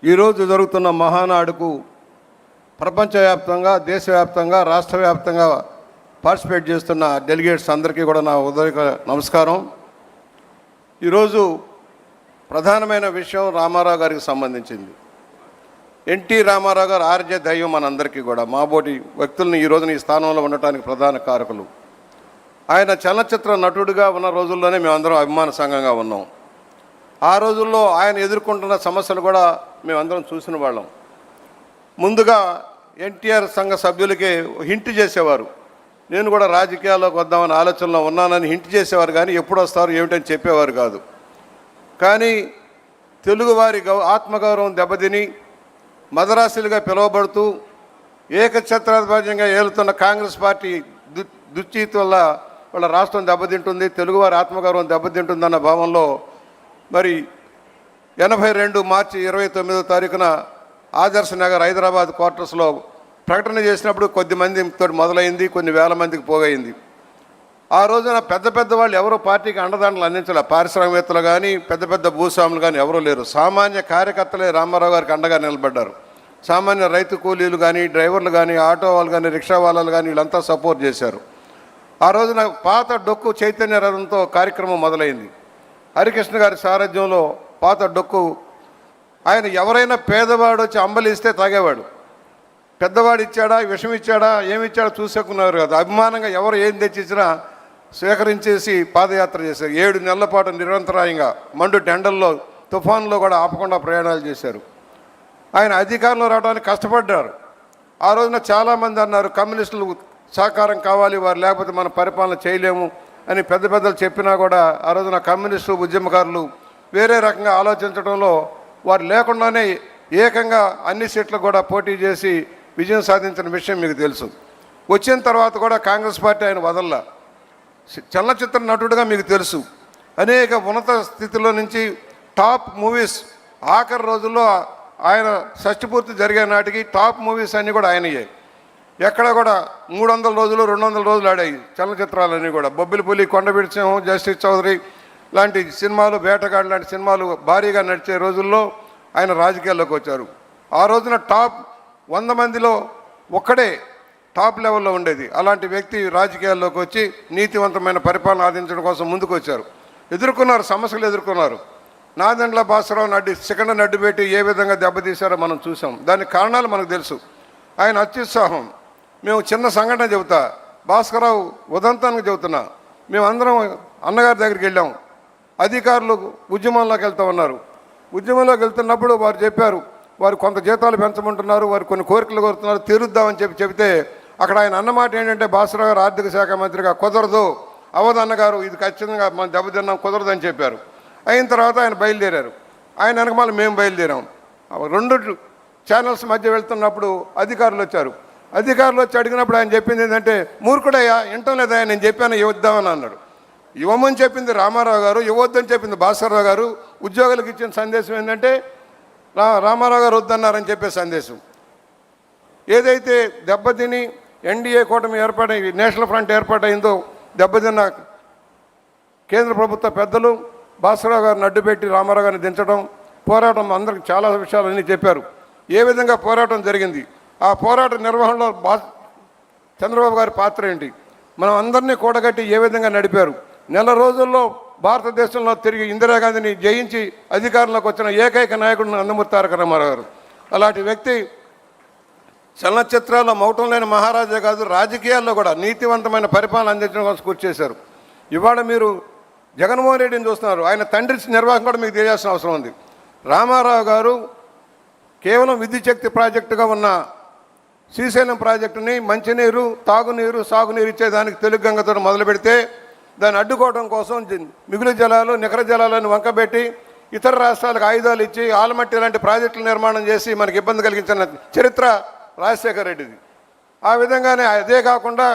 ఈరోజు జరుగుతున్న మహానాడుకు ప్రపంచవ్యాప్తంగా, దేశవ్యాప్తంగా, రాష్ట్ర వ్యాప్తంగా పార్టిసిపేట్ చేస్తున్న డెలిగేట్స్ అందరికీ కూడా నా ఉదయ నమస్కారం. ఈరోజు ప్రధానమైన విషయం రామారావు గారికి సంబంధించింది. ఎన్టీ రామారావు గారు ఆర్జే దైవం మనందరికీ కూడా, మాబోటి వ్యక్తులను ఈ రోజున ఈ స్థానంలో ఉండటానికి ప్రధాన కారకులు. ఆయన చలనచిత్ర నటుడిగా ఉన్న రోజుల్లోనే మేమందరం అభిమాన సంఘంగా ఉన్నాం. ఆ రోజుల్లో ఆయన ఎదుర్కొంటున్న సమస్యలు కూడా మేమందరం చూసిన వాళ్ళం. ముందుగా ఎన్టీఆర్ సంఘ సభ్యులకి హింట్ చేసేవారు. నేను కూడా రాజకీయాల్లోకి వద్దామని ఆలోచనలో ఉన్నానని హింట్ చేసేవారు, కానీ ఎప్పుడు వస్తారు ఏమిటని చెప్పేవారు కాదు. కానీ తెలుగువారి ఆత్మగౌరవం దెబ్బతిని మదరాసులుగా పిలువబడుతూ ఏకఛత్రాధిపత్యంగా ఏలుతున్న కాంగ్రెస్ పార్టీ దుశ్చీతి వల్ల వాళ్ళ రాష్ట్రం దెబ్బతింటుంది, తెలుగువారి ఆత్మగౌరవం దెబ్బతింటుందన్న భావంలో మరి 82 మార్చి 29వ తారీఖున ఆదర్శ నగర్ హైదరాబాద్ క్వార్టర్స్లో ప్రకటన చేసినప్పుడు కొద్ది మందితో మొదలైంది, కొన్ని వేల మందికి పోగైంది. ఆ రోజున పెద్ద వాళ్ళు ఎవరో పార్టీకి అండదండలు అందించాలి. పారిశ్రామికవేత్తలు కానీ పెద్ద పెద్ద భూస్వాములు కానీ ఎవరూ లేరు. సామాన్య కార్యకర్తలే రామారావు గారికి అండగా నిలబడ్డారు. సామాన్య రైతు కూలీలు కానీ, డ్రైవర్లు కానీ, ఆటో వాళ్ళు కానీ, రిక్షా వాళ్ళు కానీ వీళ్ళంతా సపోర్ట్ చేశారు. ఆ రోజున పాత డొక్కు చైతన్య రథంతో కార్యక్రమం మొదలైంది. హరికృష్ణ గారి సారథ్యంలో పాత డొక్కు. ఆయన ఎవరైనా పేదవాడు వచ్చి అంబలిస్తే తాగేవాడు. పెద్దవాడు ఇచ్చాడా, విషం ఇచ్చాడా, ఏమిచ్చాడా చూసుకున్నారు కదా. అభిమానంగా ఎవరు ఏం తెచ్చిచ్చినా స్వీకరించేసి పాదయాత్ర చేశారు. 7 నెలల పాటు నిరంతరాయంగా మండు టెండల్లో, తుఫాన్లో కూడా ఆపకుండా ప్రయాణాలు చేశారు. ఆయన అధికారంలో రావడానికి కష్టపడ్డారు. ఆ రోజున చాలామంది అన్నారు కమ్యూనిస్టులు సహకారం కావాలి, వారు లేకపోతే మనం పరిపాలన చేయలేము అని పెద్దలు చెప్పినా కూడా ఆ రోజున కమ్యూనిస్టు ఉద్యమకారులు వేరే రకంగా ఆలోచించడంలో వారు లేకుండానే ఏకంగా అన్ని సీట్లు కూడా పోటీ చేసి విజయం సాధించిన విషయం మీకు తెలుసు. వచ్చిన తర్వాత కూడా కాంగ్రెస్ పార్టీ ఆయన వదల్లా. చలనచిత్ర నటుడిగా మీకు తెలుసు, అనేక ఉన్నత స్థితిలో నుంచి టాప్ మూవీస్ ఆఖరి రోజుల్లో ఆయన షష్టిపూర్తి జరిగే నాటికి టాప్ మూవీస్ అన్నీ కూడా ఆయనయ్యాయి. ఎక్కడ కూడా 300 రోజులు 200 రోజులు ఆడాయి చలనచిత్రాలన్నీ కూడా. బొబ్బిలిపులి, కొండబిడ్సింహం, జస్టిస్ చౌదరి లాంటి సినిమాలు, వేటగాడు లాంటి సినిమాలు భారీగా నడిచే రోజుల్లో ఆయన రాజకీయాల్లోకి వచ్చారు. ఆ రోజున టాప్ 100 మందిలో ఒక్కడే టాప్ లెవెల్లో ఉండేది. అలాంటి వ్యక్తి రాజకీయాల్లోకి వచ్చి నీతివంతమైన పరిపాలన ఆదించడం కోసం ముందుకు వచ్చారు. ఎదుర్కొన్నారు, సమస్యలు ఎదుర్కొన్నారు. నాదెండ్ల భాస్కరరావు సెకండ్ నడ్డు పెట్టి ఏ విధంగా దెబ్బతీశారో మనం చూసాం. దానికి కారణాలు మనకు తెలుసు. ఆయన అత్యుత్సాహం. మేము చిన్న సంఘటన చెబుతా, భాస్కరరావు ఉదంతానికి చెబుతున్నా. మేమందరం అన్నగారి దగ్గరికి వెళ్ళాం. అధికారులు ఉద్యమంలోకి వెళ్తూ ఉన్నారు. ఉద్యమంలోకి వెళ్తున్నప్పుడు వారు చెప్పారు, వారు కొంత జీతాలు పెంచమంటున్నారు, వారు కొన్ని కోరికలు కోరుతున్నారు, తీరుద్దామని చెబితే అక్కడ ఆయన అన్నమాట ఏంటంటే, భాస్కరరావు గారు ఆర్థిక శాఖ మంత్రిగా కుదరదు, అవధ్ అన్నగారు ఇది ఖచ్చితంగా మనం దెబ్బతిన్నాం, కుదరదని చెప్పారు. అయిన తర్వాత ఆయన బయలుదేరారు. ఆయన వెనకమాల మేము బయలుదేరాం. 2 ఛానల్స్ మధ్య వెళ్తున్నప్పుడు అధికారులు వచ్చారు. అధికారులు వచ్చి అడిగినప్పుడు ఆయన చెప్పింది ఏంటంటే, మూర్ఖుడయ్యా, వింటం లేదా, నేను చెప్పాను ఇవ్వద్దామని అన్నాడు. ఇవ్వమని చెప్పింది రామారావు గారు, ఇవ్వద్దని చెప్పింది భాస్కరరావు గారు. ఉద్యోగులకు ఇచ్చిన సందేశం ఏంటంటే రామారావు గారు వద్దన్నారని చెప్పే సందేశం. ఏదైతే దెబ్బతిని ఎన్డీఏ కూటమి ఏర్పాటై నేషనల్ ఫ్రంట్ ఏర్పాటైందో, దెబ్బతిన్న కేంద్ర ప్రభుత్వ పెద్దలు భాస్కరరావు గారిని అడ్డుపెట్టి రామారావు గారిని దించడం, పోరాటం, అందరికి చాలా విషయాలన్నీ చెప్పారు. ఏ విధంగా పోరాటం జరిగింది, ఆ పోరాట నిర్వహణలో చంద్రబాబు గారి పాత్ర ఏంటి, మనం అందరినీ కూడగట్టి ఏ విధంగా నడిపారు. నెల రోజుల్లో భారతదేశంలో తిరిగి ఇందిరాగాంధీని జయించి అధికారంలోకి వచ్చిన ఏకైక నాయకుడు నందమూరి తారక రామారావు గారు. అలాంటి వ్యక్తి చలనచిత్రాల్లో మౌటం లేని మహారాజా కాదు, రాజకీయాల్లో కూడా నీతివంతమైన పరిపాలన అందించడం కోసం కృషి చేశారు. ఇవాళ మీరు జగన్మోహన్ రెడ్డిని చూస్తున్నారు. ఆయన తండ్రి నిర్వాహకం కూడా మీకు తెలియాల్సిన అవసరం ఉంది. రామారావు గారు కేవలం విద్యుత్ శక్తి ప్రాజెక్టుగా ఉన్న శ్రీశైలం ప్రాజెక్టుని మంచినీరు, తాగునీరు, సాగునీరు ఇచ్చేదానికి తెలుగు గంగతో మొదలు పెడితే దాన్ని అడ్డుకోవడం కోసం మిగులు జలాలు, నికర జలాలను వంకబెట్టి ఇతర రాష్ట్రాలకు ఆయుధాలు ఇచ్చి ఆలమట్టి లాంటి ప్రాజెక్టుల నిర్మాణం చేసి మనకి ఇబ్బంది కలిగించిన చరిత్ర రాజశేఖర రెడ్డిది. ఆ విధంగానే అదే కాకుండా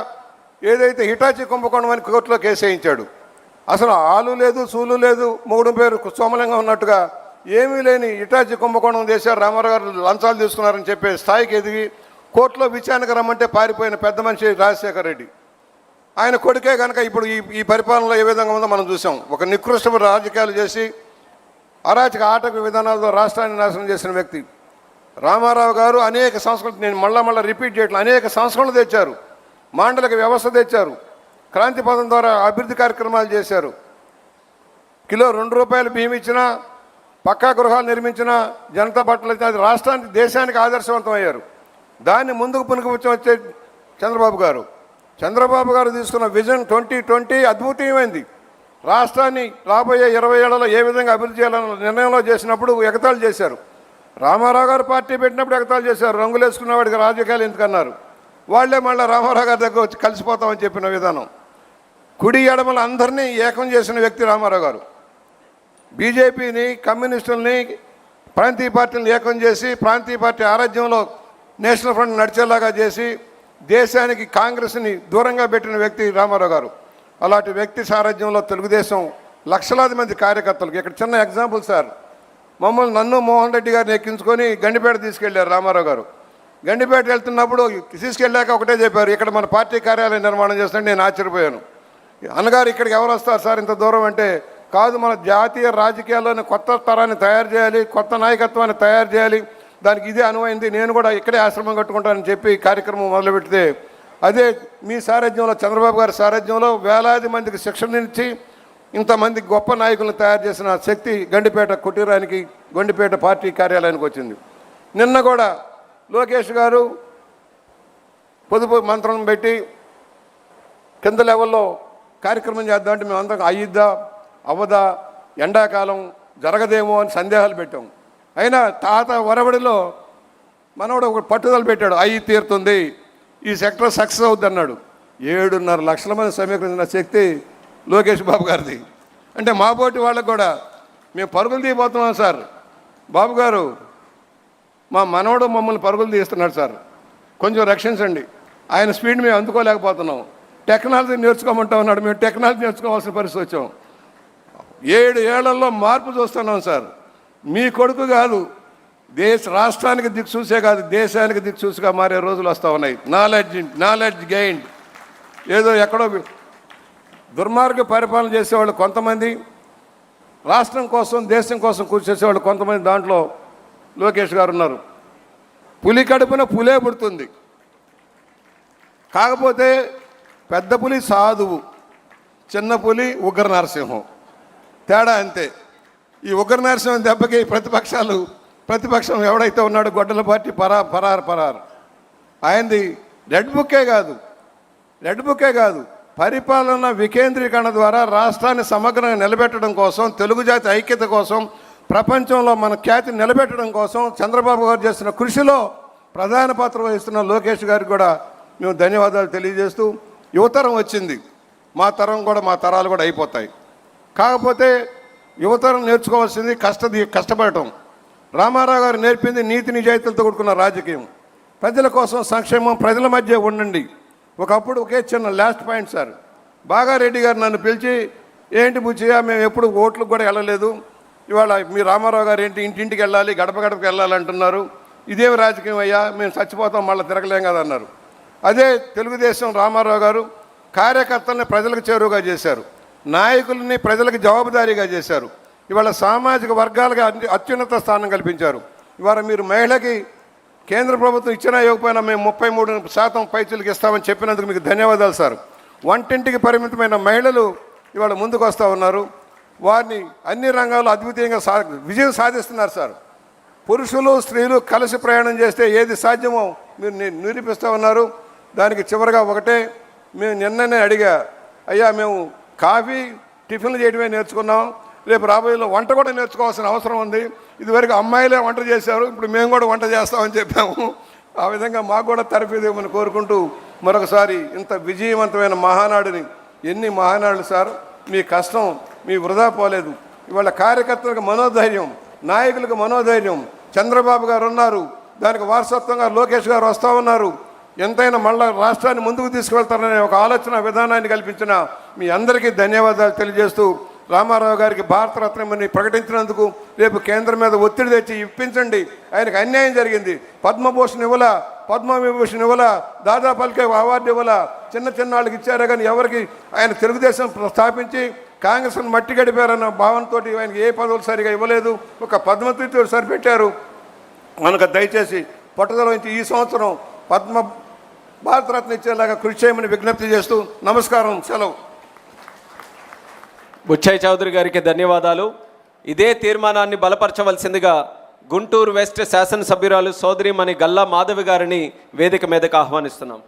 ఏదైతే హిటాచి కుంభకోణం అని కోర్టులో కేసు వేయించాడు. అసలు ఆలు లేదు, సూలు లేదు, మొగుడు పేరు సోమలింగం ఉన్నట్టుగా ఏమీ లేని హిటాచి కుంభకోణం చేశారు. రామారావు గారు లంచాలు తీసుకున్నారని చెప్పే స్థాయికి ఎదిగి కోర్టులో విచారణకు రమ్మంటే పారిపోయిన పెద్ద మనిషి రాజశేఖర రెడ్డి. ఆయన కొడుకే కనుక ఇప్పుడు ఈ పరిపాలనలో ఏ విధంగా ఉందో మనం చూసాం. ఒక నికృష్టపు రాజకీయాలు చేసి అరాచక ఆటక విధానాలతో రాష్ట్రాన్ని నాశనం చేసిన వ్యక్తి రామారావు గారు. అనేక సంస్కృతులు, నేను మళ్ళా రిపీట్ చేయట్లేదు, అనేక సంస్కరణలు తెచ్చారు, మాండలిక వ్యవస్థ తెచ్చారు, క్రాంతి పథం ద్వారా అభివృద్ధి కార్యక్రమాలు చేశారు. కిలో ₹2 బియ్యం ఇచ్చినా, పక్కా గృహాలు నిర్మించిన జనతా బట్టలు అది రాష్ట్రానికి దేశానికి ఆదర్శవంతం అయ్యారు. దాన్ని ముందుకు పునఃపుచ్చే చంద్రబాబు గారు తీసుకున్న విజన్ 2020 అద్భుతమైంది. రాష్ట్రాన్ని రాబోయే 20 ఏళ్లలో ఏ విధంగా అభివృద్ధి చేయాలన్న నిర్ణయంలో చేసినప్పుడు ఎగతాళి చేశారు. రామారావు గారు పార్టీ పెట్టినప్పుడు ఎగతాళి చేశారు. రంగులు వేసుకున్న వాడికి రాజకీయాలు ఎందుకన్నారు. వాళ్లే మళ్ళీ రామారావు గారి దగ్గర వచ్చి కలిసిపోతామని చెప్పిన విధానం. కుడి ఎడమల అందరినీ ఏకం చేసిన వ్యక్తి రామారావు గారు. బీజేపీని, కమ్యూనిస్టుల్ని, ప్రాంతీయ పార్టీలను ఏకం చేసి ప్రాంతీయ పార్టీ ఆరాధ్యంలో నేషనల్ ఫ్రంట్ నడిచేలాగా చేసి దేశానికి కాంగ్రెస్ని దూరంగా పెట్టిన వ్యక్తి రామారావు గారు. అలాంటి వ్యక్తి సారథ్యంలో తెలుగుదేశం లక్షలాది మంది కార్యకర్తలకు, ఇక్కడ చిన్న ఎగ్జాంపుల్ సార్, నన్ను మోహన్ రెడ్డి గారిని ఎక్కించుకొని గండిపేట తీసుకెళ్లారు రామారావు గారు. గండిపేట వెళ్తున్నప్పుడు తీసుకెళ్ళాక ఒకటే చెప్పారు, ఇక్కడ మన పార్టీ కార్యాలయం నిర్మాణం చేస్తుంటే నేను ఆశ్చర్యపోయాను. అన్నగారు ఇక్కడికి ఎవరు వస్తారు సార్ ఇంత దూరం అంటే, కాదు మన జాతీయ రాజకీయాల్లోని కొత్త తరాన్ని తయారు చేయాలి, కొత్త నాయకత్వాన్ని తయారు చేయాలి, దానికి ఇదే అనువైంది, నేను కూడా ఇక్కడే ఆశ్రమం కట్టుకుంటానని చెప్పి కార్యక్రమం మొదలుపెడితే, అదే మీ సారథ్యంలో, చంద్రబాబు గారి సారథ్యంలో వేలాది మందికి శిక్షణ ఇచ్చి ఇంతమంది గొప్ప నాయకులను తయారు చేసిన శక్తి గండిపేట కుటీరానికి, గండిపేట పార్టీ కార్యాలయానికి వచ్చింది. నిన్న కూడా లోకేష్ గారు పొదుపు మంత్రం పెట్టి కింద లెవెల్లో కార్యక్రమం చేద్దామంటే మేము అందరం అయ్యిద్దా అవ్వదా, ఎండాకాలం జరగదేమో అని సందేహాలు పెట్టాం. అయినా తాత వరవడిలో మనవడు ఒక పట్టుదల పెట్టాడు, అయ్యి తీరుతుంది, ఈ సెక్టర్ సక్సెస్ అవుద్ది అన్నాడు. 7.5 లక్షల మంది సమీకరించిన శక్తి లోకేష్ బాబు గారిది. అంటే మా పోటీ వాళ్ళకు కూడా మేము పరుగులు తీయబోతున్నాం సార్, బాబు గారు మా మనవడు మమ్మల్ని పరుగులు తీస్తున్నాడు సార్, కొంచెం రక్షించండి, ఆయన స్పీడ్ మేము అందుకోలేకపోతున్నాం, టెక్నాలజీ నేర్చుకోమంటా ఉన్నాడు, మేము టెక్నాలజీ నేర్చుకోవాల్సిన పరిస్థితి వచ్చాం. 7 ఏళ్లలో మార్పు చూస్తున్నాం సార్. మీ కొడుకు కాదు, రాష్ట్రానికి దిక్సూసే కాదు, దేశానికి దిక్సూసిగా మారే రోజులు వస్తూ ఉన్నాయి. Knowledge gained. ఏదో ఎక్కడో దుర్మార్గ పరిపాలన చేసేవాళ్ళు కొంతమంది, రాష్ట్రం కోసం దేశం కోసం కృషి చేసేవాళ్ళు కొంతమంది, దాంట్లో లోకేష్ గారు ఉన్నారు. పులి కడుపున పులే పుడుతుంది, కాకపోతే పెద్ద పులి సాధువు, చిన్న పులి ఉగ్ర నరసింహం, తేడా అంతే. ఈ ఉగ్ర నరసింహం దెబ్బకి ప్రతిపక్షం ఎవడైతే ఉన్నాడో గొడ్డల పార్టీ పరారు ఆయనది రెడ్ బుక్కే కాదు పరిపాలన వికేంద్రీకరణ ద్వారా రాష్ట్రాన్ని సమగ్రంగా నిలబెట్టడం కోసం, తెలుగు జాతి ఐక్యత కోసం, ప్రపంచంలో మన ఖ్యాతిని నిలబెట్టడం కోసం చంద్రబాబు గారు చేస్తున్న కృషిలో ప్రధాన పాత్ర వహిస్తున్న లోకేష్ గారికి కూడా మేము ధన్యవాదాలు తెలియజేస్తూ, యువతరం వచ్చింది, మా తరాలు కూడా అయిపోతాయి. కాకపోతే యువతరం నేర్చుకోవాల్సింది కష్టపడటం. రామారావు గారు నేర్పింది నీతి నిజాయితీలతో కూడుకున్న రాజకీయం, ప్రజల కోసం సంక్షేమం, ప్రజల మధ్య ఉండండి. ఒకప్పుడు ఒకే చిన్న లాస్ట్ పాయింట్ సార్, బాగారెడ్డి గారు నన్ను పిలిచి, ఏంటి బుచ్చిగా మేము ఎప్పుడు ఓట్లకు కూడా వెళ్ళలేదు, ఇవాళ మీ రామారావు గారు ఏంటి ఇంటింటికి వెళ్ళాలి, గడప గడపకి వెళ్ళాలి అంటున్నారు, ఇదేమి రాజకీయం అయ్యా, మేము చచ్చిపోతాం మళ్ళీ తిరగలేం కదా అన్నారు. అదే తెలుగుదేశం రామారావు గారు కార్యకర్తల్ని ప్రజలకు చేరువుగా చేశారు, నాయకుల్ని ప్రజలకు జవాబుదారీగా చేశారు. ఇవాళ సామాజిక వర్గాలకు అత్యున్నత స్థానం కల్పించారు. ఇవాళ మీరు మహిళకి కేంద్ర ప్రభుత్వం ఇచ్చినా ఇవ్వకపోయినా మేము 33% పైచీలకు ఇస్తామని చెప్పినందుకు మీకు ధన్యవాదాలు సార్. వంటింటికి పరిమితమైన మహిళలు ఇవాళ ముందుకు వస్తూ ఉన్నారు, వారిని అన్ని రంగాల్లో అద్వితీయంగా విజయం సాధిస్తున్నారు సార్. పురుషులు స్త్రీలు కలిసి ప్రయాణం చేస్తే ఏది సాధ్యమో మీరు నిరూపిస్తూ ఉన్నారు. దానికి చివరిగా ఒకటే, మేము నిన్ననే అడిగా, అయ్యా మేము కాఫీ టిఫిన్లు చేయడమే నేర్చుకున్నాం, రేపు రాబోయేలో వంట కూడా నేర్చుకోవాల్సిన అవసరం ఉంది. ఇదివరకు అమ్మాయిలే వంట చేశారు, ఇప్పుడు మేము కూడా వంట చేస్తామని చెప్పాము. ఆ విధంగా మాకు కూడా తరఫీదేమని కోరుకుంటూ మరొకసారి ఇంత విజయవంతమైన మహానాడుని, ఎన్ని మహానాడులు సార్, మీ కష్టం మీ వృధా పోలేదు. ఇవాళ కార్యకర్తలకు మనోధైర్యం, నాయకులకు మనోధైర్యం, చంద్రబాబు గారు ఉన్నారు, దానికి వారసత్వంగా లోకేష్ గారు వస్తూ ఉన్నారు. ఎంతైనా మళ్ళీ రాష్ట్రాన్ని ముందుకు తీసుకువెళ్తారనే ఒక ఆలోచన విధానాన్ని కల్పించిన మీ అందరికీ ధన్యవాదాలు తెలియజేస్తూ రామారావు గారికి భారతరత్నమని ప్రకటించినందుకు రేపు కేంద్రం మీద ఒత్తిడి తెచ్చి ఇప్పించండి. ఆయనకు అన్యాయం జరిగింది. పద్మభూషణ్ ఇవ్వాల, పద్మవిభూషణ్ ఇవ్వాల, దాదా పల్కే అవార్డు ఇవ్వాల, చిన్న చిన్న వాళ్ళకి ఇచ్చారే కానీ ఎవరికి ఆయన తెలుగుదేశం స్థాపించి కాంగ్రెస్ను మట్టి గడిపారన్న భావనతో ఆయనకి ఏ పదవులు సరిగా ఇవ్వలేదు. ఒక పద్మతితో సరిపెట్టారు. మనకు దయచేసి పట్టుదల వహించి ఈ సంవత్సరం భారతరత్న ఇచ్చేలాగా కృషి చేయమని విజ్ఞప్తి చేస్తూ నమస్కారం, సెలవు. బుచ్చయ్య చౌదరి గారికి ధన్యవాదాలు. ఇదే తీర్మానాన్ని బలపరచవలసిందిగా గుంటూరు వెస్ట్ శాసనసభ్యురాలు సోదరిమణి గల్లా మాధవి గారిని వేదిక మీదకు ఆహ్వానిస్తున్నాం.